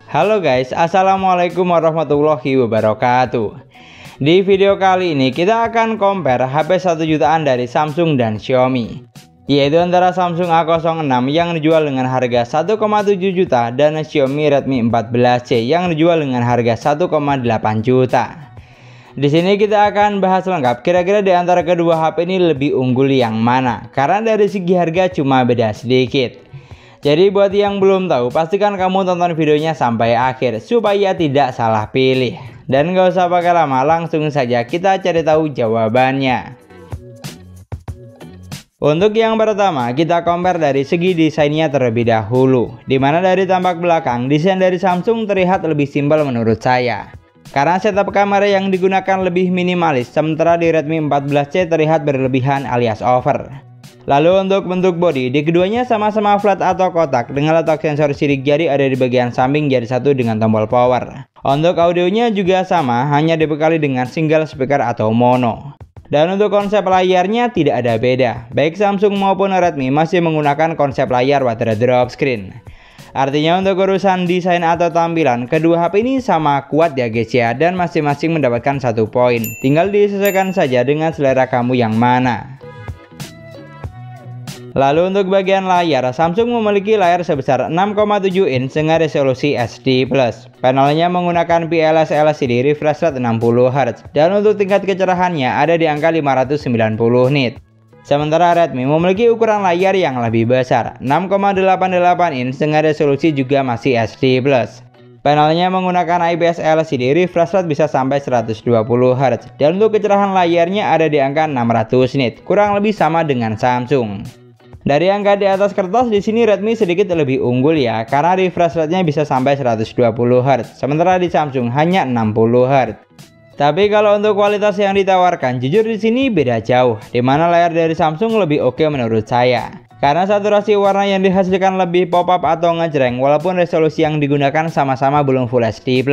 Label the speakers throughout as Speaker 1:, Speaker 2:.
Speaker 1: Halo guys, assalamualaikum warahmatullahi wabarakatuh. Di video kali ini kita akan compare HP 1 jutaan dari Samsung dan Xiaomi, yaitu antara Samsung A06 yang dijual dengan harga 1,7 juta dan Xiaomi Redmi 14C yang dijual dengan harga 1,8 juta. Di sini kita akan bahas lengkap kira-kira di antara kedua HP ini lebih unggul yang mana, karena dari segi harga cuma beda sedikit. Jadi buat yang belum tahu, pastikan kamu tonton videonya sampai akhir supaya tidak salah pilih. Dan gak usah pakai lama, langsung saja kita cari tahu jawabannya. Untuk yang pertama, kita compare dari segi desainnya terlebih dahulu. Dimana dari tampak belakang, desain dari Samsung terlihat lebih simpel menurut saya, karena setup kamera yang digunakan lebih minimalis, sementara di Redmi 14C terlihat berlebihan alias over. Lalu untuk bentuk bodi, di keduanya sama-sama flat atau kotak dengan letak sensor sidik jari ada di bagian samping jari satu dengan tombol power. Untuk audionya juga sama, hanya dibekali dengan single speaker atau mono. Dan untuk konsep layarnya tidak ada beda, baik Samsung maupun Redmi masih menggunakan konsep layar water drop screen. Artinya untuk urusan desain atau tampilan, kedua HP ini sama kuat ya guys ya, dan masing-masing mendapatkan 1 poin. Tinggal disesuaikan saja dengan selera kamu yang mana. Lalu untuk bagian layar, Samsung memiliki layar sebesar 6,7 inch dengan resolusi HD+. Panelnya menggunakan PLS LCD refresh rate 60 Hz dan untuk tingkat kecerahannya ada di angka 590 nit. Sementara Redmi memiliki ukuran layar yang lebih besar, 6,88 inch dengan resolusi juga masih HD+. Panelnya menggunakan IPS LCD refresh rate bisa sampai 120 Hz dan untuk kecerahan layarnya ada di angka 600 nit, kurang lebih sama dengan Samsung. Dari angka di atas kertas, di sini Redmi sedikit lebih unggul ya, karena refresh rate-nya bisa sampai 120 Hz, sementara di Samsung hanya 60 Hz. Tapi kalau untuk kualitas yang ditawarkan, jujur di sini beda jauh, dimana layar dari Samsung lebih oke menurut saya. Karena saturasi warna yang dihasilkan lebih pop-up atau ngejreng, walaupun resolusi yang digunakan sama-sama belum Full HD+.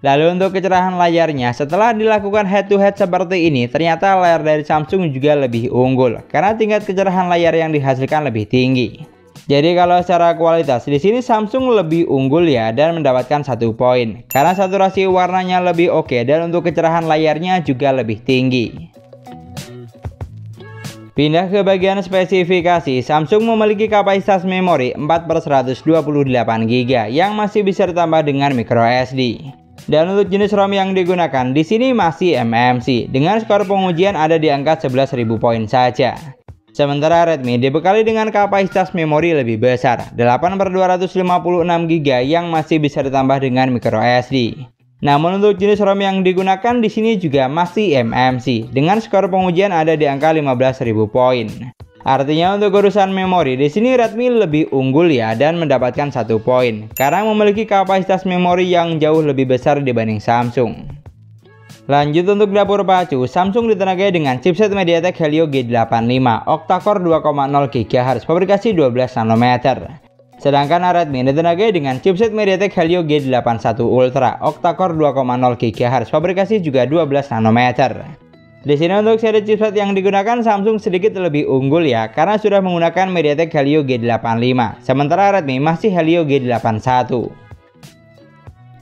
Speaker 1: Lalu untuk kecerahan layarnya, setelah dilakukan head to head seperti ini, ternyata layar dari Samsung juga lebih unggul karena tingkat kecerahan layar yang dihasilkan lebih tinggi. Jadi kalau secara kualitas di sini Samsung lebih unggul ya, dan mendapatkan 1 poin karena saturasi warnanya lebih oke dan untuk kecerahan layarnya juga lebih tinggi. Pindah ke bagian spesifikasi, Samsung memiliki kapasitas memori 4/128GB yang masih bisa ditambah dengan microSD. Dan untuk jenis ROM yang digunakan di sini masih eMMC dengan skor pengujian ada di angka 11.000 poin saja. Sementara Redmi dibekali dengan kapasitas memori lebih besar, 8/256GB yang masih bisa ditambah dengan microSD. Namun untuk jenis ROM yang digunakan di sini juga masih eMMC dengan skor pengujian ada di angka 15.000 poin. Artinya untuk urusan memori di sini Redmi lebih unggul ya, dan mendapatkan 1 poin karena memiliki kapasitas memori yang jauh lebih besar dibanding Samsung. Lanjut untuk dapur pacu, Samsung ditenagai dengan chipset MediaTek Helio G85 octa-core 2,0 GHz fabrikasi 12 nanometer. Sedangkan Redmi ditenagai dengan chipset MediaTek Helio G81 Ultra octa-core 2,0 GHz fabrikasi juga 12 nanometer. Di sini untuk seri chipset yang digunakan Samsung sedikit lebih unggul ya, karena sudah menggunakan MediaTek Helio G85, sementara Redmi masih Helio G81.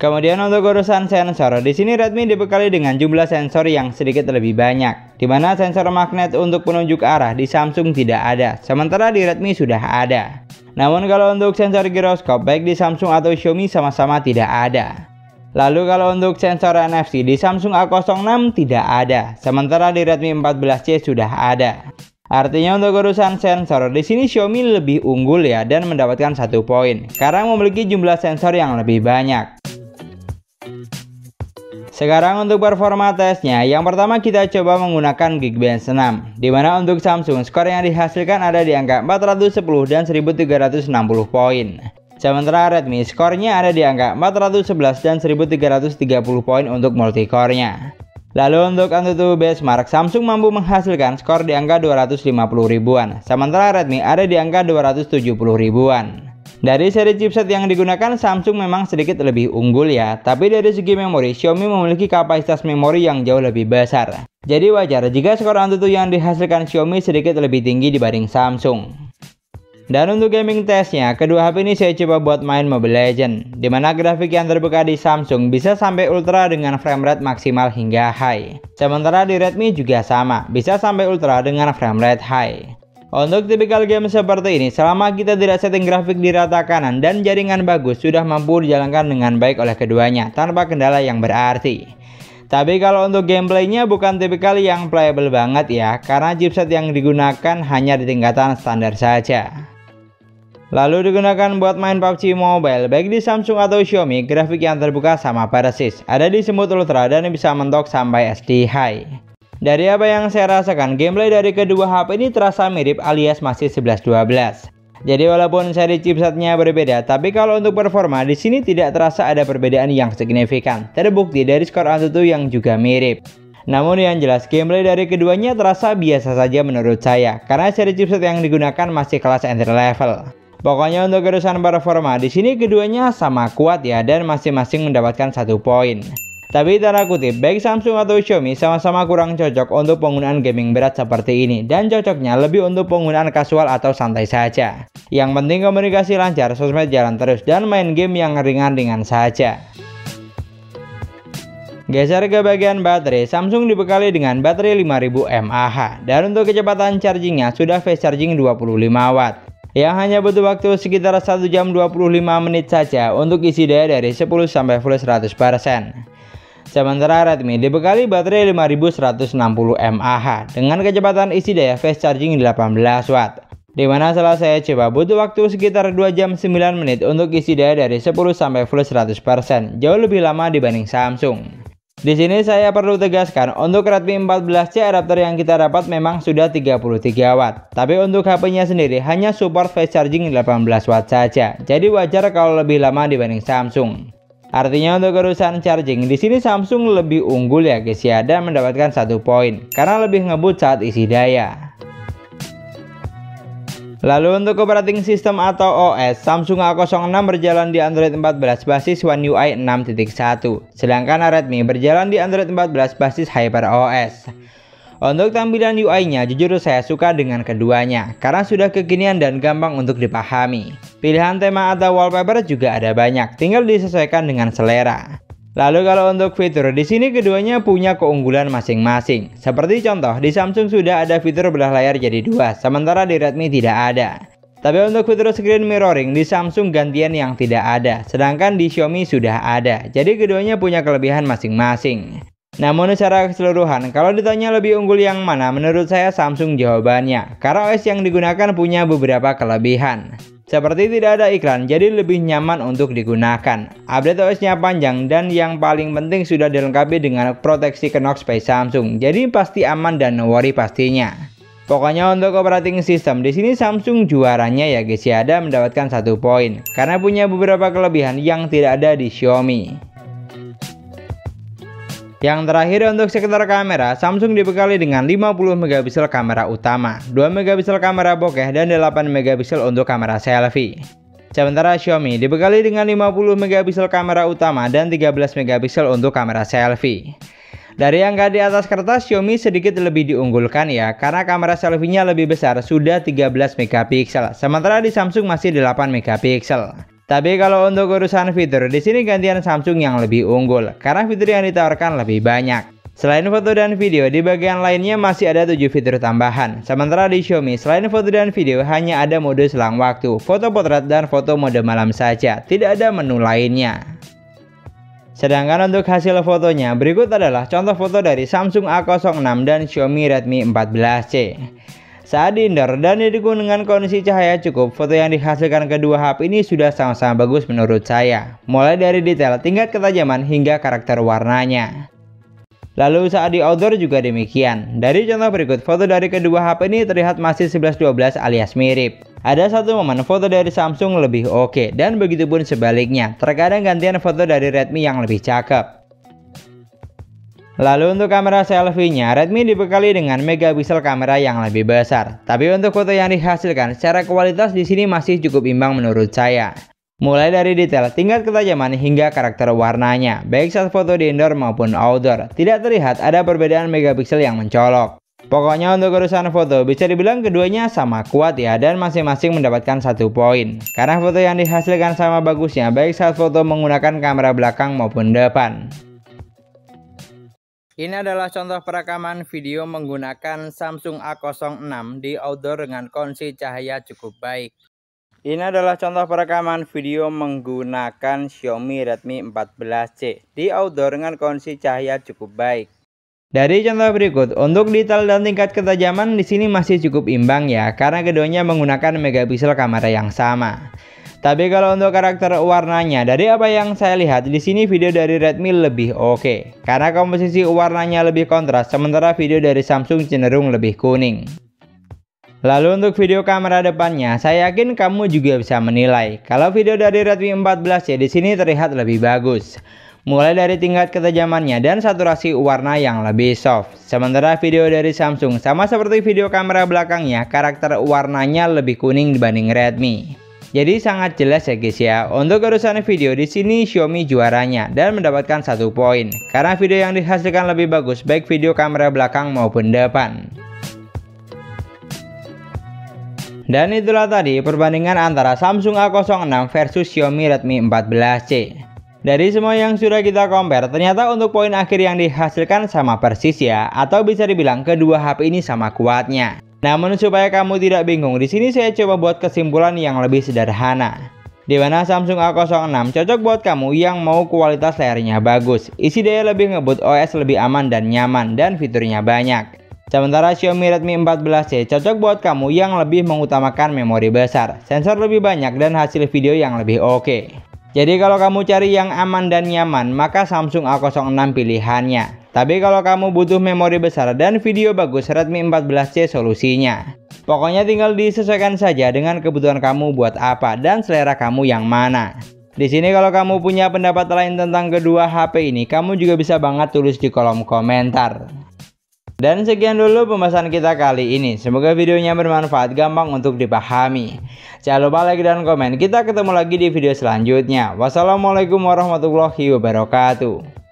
Speaker 1: Kemudian untuk urusan sensor, di sini Redmi dibekali dengan jumlah sensor yang sedikit lebih banyak, di mana sensor magnet untuk penunjuk arah di Samsung tidak ada, sementara di Redmi sudah ada. Namun kalau untuk sensor giroskop baik di Samsung atau Xiaomi sama-sama tidak ada. Lalu kalau untuk sensor NFC di Samsung A06 tidak ada, sementara di Redmi 14C sudah ada. Artinya untuk urusan sensor di sini Xiaomi lebih unggul ya, dan mendapatkan 1 poin karena memiliki jumlah sensor yang lebih banyak. Sekarang untuk performa tesnya, yang pertama kita coba menggunakan Geekbench 6, dimana untuk Samsung skor yang dihasilkan ada di angka 410 dan 1360 poin. Sementara Redmi skornya ada di angka 411 dan 1330 poin untuk multicore-nya. Lalu untuk AnTuTu benchmark, Samsung mampu menghasilkan skor di angka 250 ribuan, sementara Redmi ada di angka 270 ribuan. Dari seri chipset yang digunakan Samsung memang sedikit lebih unggul ya, tapi dari segi memori Xiaomi memiliki kapasitas memori yang jauh lebih besar. Jadi wajar jika skor AnTuTu yang dihasilkan Xiaomi sedikit lebih tinggi dibanding Samsung. Dan untuk gaming testnya, kedua HP ini saya coba buat main Mobile Legends, dimana grafik yang terbuka di Samsung bisa sampai ultra dengan frame rate maksimal hingga high. Sementara di Redmi juga sama, bisa sampai ultra dengan frame rate high. Untuk tipikal game seperti ini, selama kita tidak setting grafik di rata kanan dan jaringan bagus, sudah mampu dijalankan dengan baik oleh keduanya tanpa kendala yang berarti. Tapi kalau untuk gameplaynya bukan tipikal yang playable banget ya, karena chipset yang digunakan hanya di tingkatan standar saja. Lalu digunakan buat main PUBG Mobile, baik di Samsung atau Xiaomi, grafik yang terbuka sama persis, ada di Smooth Ultra dan bisa mentok sampai SD High. Dari apa yang saya rasakan, gameplay dari kedua HP ini terasa mirip alias masih 11-12. Jadi walaupun seri chipsetnya berbeda, tapi kalau untuk performa di sini tidak terasa ada perbedaan yang signifikan. Terbukti dari skor AnTuTu yang juga mirip. Namun yang jelas gameplay dari keduanya terasa biasa saja menurut saya, karena seri chipset yang digunakan masih kelas entry level. Pokoknya untuk urusan performa di sini keduanya sama kuat ya, dan masing-masing mendapatkan 1 poin. Tapi tanda kutip, baik Samsung atau Xiaomi sama-sama kurang cocok untuk penggunaan gaming berat seperti ini, dan cocoknya lebih untuk penggunaan kasual atau santai saja. Yang penting komunikasi lancar, sosmed jalan terus, dan main game yang ringan-ringan saja. Geser ke bagian baterai, Samsung dibekali dengan baterai 5000 mAh, dan untuk kecepatan chargingnya sudah fast charging 25 watt. Yang hanya butuh waktu sekitar 1 jam 25 menit saja untuk isi daya dari 10 sampai full 100%. Sementara Redmi dibekali baterai 5160 mAh dengan kecepatan isi daya fast charging 18 watt. Dimana setelah saya coba butuh waktu sekitar 2 jam 9 menit untuk isi daya dari 10 sampai full 100%, jauh lebih lama dibanding Samsung. Di sini saya perlu tegaskan, untuk Redmi 14C adapter yang kita dapat memang sudah 33 watt. Tapi untuk HP-nya sendiri hanya support fast charging 18 watt saja. Jadi wajar kalau lebih lama dibanding Samsung. Artinya untuk urusan charging di sini Samsung lebih unggul ya guys ya, dan mendapatkan 1 poin karena lebih ngebut saat isi daya. Lalu untuk operating system atau OS, Samsung A06 berjalan di Android 14 basis One UI 6.1, sedangkan Redmi berjalan di Android 14 basis HyperOS. Untuk tampilan UI-nya, jujur saya suka dengan keduanya, karena sudah kekinian dan gampang untuk dipahami. Pilihan tema atau wallpaper juga ada banyak, tinggal disesuaikan dengan selera. Lalu kalau untuk fitur, di sini keduanya punya keunggulan masing-masing. Seperti contoh, di Samsung sudah ada fitur belah layar jadi 2, sementara di Redmi tidak ada. Tapi untuk fitur screen mirroring di Samsung gantian yang tidak ada, sedangkan di Xiaomi sudah ada. Jadi keduanya punya kelebihan masing-masing. Namun secara keseluruhan, kalau ditanya lebih unggul yang mana, menurut saya Samsung jawabannya. Karena OS yang digunakan punya beberapa kelebihan. Seperti tidak ada iklan, jadi lebih nyaman untuk digunakan. Update OS-nya panjang, dan yang paling penting sudah dilengkapi dengan proteksi knock space Samsung. Jadi pasti aman dan no worry pastinya. Pokoknya untuk operating system di sini Samsung juaranya ya guys ya, dan mendapatkan 1 poin karena punya beberapa kelebihan yang tidak ada di Xiaomi. Yang terakhir untuk sektor kamera, Samsung dibekali dengan 50 megapiksel kamera utama, 2 megapiksel kamera bokeh, dan 8 megapiksel untuk kamera selfie. Sementara Xiaomi dibekali dengan 50 megapiksel kamera utama dan 13 megapiksel untuk kamera selfie. Dari angka di atas kertas, Xiaomi sedikit lebih diunggulkan ya, karena kamera selfie-nya lebih besar, sudah 13 megapiksel, sementara di Samsung masih 8 megapiksel. Tapi kalau untuk urusan fitur, di sini gantian Samsung yang lebih unggul karena fitur yang ditawarkan lebih banyak. Selain foto dan video, di bagian lainnya masih ada 7 fitur tambahan. Sementara di Xiaomi, selain foto dan video, hanya ada mode selang waktu, foto potret, dan foto mode malam saja. Tidak ada menu lainnya. Sedangkan untuk hasil fotonya, berikut adalah contoh foto dari Samsung A06 dan Xiaomi Redmi 14C. Saat di indoor dan didukung dengan kondisi cahaya cukup, foto yang dihasilkan kedua HP ini sudah sama-sama bagus menurut saya. Mulai dari detail, tingkat ketajaman, hingga karakter warnanya. Lalu saat di outdoor juga demikian. Dari contoh berikut, foto dari kedua HP ini terlihat masih 11-12 alias mirip. Ada satu momen foto dari Samsung lebih oke, dan begitu pun sebaliknya. Terkadang gantian foto dari Redmi yang lebih cakep. Lalu untuk kamera selfie-nya, Redmi dibekali dengan megapiksel kamera yang lebih besar. Tapi untuk foto yang dihasilkan secara kualitas di sini masih cukup imbang menurut saya. Mulai dari detail, tingkat ketajaman, hingga karakter warnanya, baik saat foto di indoor maupun outdoor, tidak terlihat ada perbedaan megapiksel yang mencolok. Pokoknya untuk urusan foto bisa dibilang keduanya sama kuat ya, dan masing-masing mendapatkan 1 poin. Karena foto yang dihasilkan sama bagusnya baik saat foto menggunakan kamera belakang maupun depan. Ini adalah contoh perekaman video menggunakan Samsung A06 di outdoor dengan kondisi cahaya cukup baik. Ini adalah contoh perekaman video menggunakan Xiaomi Redmi 14C di outdoor dengan kondisi cahaya cukup baik. Dari contoh berikut, untuk detail dan tingkat ketajaman di sini masih cukup imbang ya, karena keduanya menggunakan megapiksel kamera yang sama. Tapi kalau untuk karakter warnanya, dari apa yang saya lihat di sini video dari Redmi lebih oke, karena komposisi warnanya lebih kontras, sementara video dari Samsung cenderung lebih kuning. Lalu untuk video kamera depannya, saya yakin kamu juga bisa menilai kalau video dari Redmi 14C di sini terlihat lebih bagus. Mulai dari tingkat ketajamannya dan saturasi warna yang lebih soft. Sementara video dari Samsung sama seperti video kamera belakangnya, karakter warnanya lebih kuning dibanding Redmi. Jadi sangat jelas ya guys ya, untuk urusan video di sini Xiaomi juaranya dan mendapatkan 1 poin. Karena video yang dihasilkan lebih bagus baik video kamera belakang maupun depan. Dan itulah tadi perbandingan antara Samsung A06 versus Xiaomi Redmi 14C. Dari semua yang sudah kita compare, ternyata untuk poin akhir yang dihasilkan sama persis ya, atau bisa dibilang kedua HP ini sama kuatnya. Namun supaya kamu tidak bingung, di sini saya coba buat kesimpulan yang lebih sederhana. Di mana Samsung A06 cocok buat kamu yang mau kualitas layarnya bagus, isi daya lebih ngebut, OS lebih aman dan nyaman, dan fiturnya banyak. Sementara Xiaomi Redmi 14C cocok buat kamu yang lebih mengutamakan memori besar, sensor lebih banyak, dan hasil video yang lebih oke. Jadi kalau kamu cari yang aman dan nyaman, maka Samsung A06 pilihannya. Tapi kalau kamu butuh memori besar dan video bagus, Redmi 14C solusinya. Pokoknya tinggal disesuaikan saja dengan kebutuhan kamu buat apa dan selera kamu yang mana. Di sini kalau kamu punya pendapat lain tentang kedua HP ini, kamu juga bisa banget tulis di kolom komentar. Dan sekian dulu pembahasan kita kali ini. Semoga videonya bermanfaat, gampang untuk dipahami. Jangan lupa like dan komen. Kita ketemu lagi di video selanjutnya. Wassalamualaikum warahmatullahi wabarakatuh.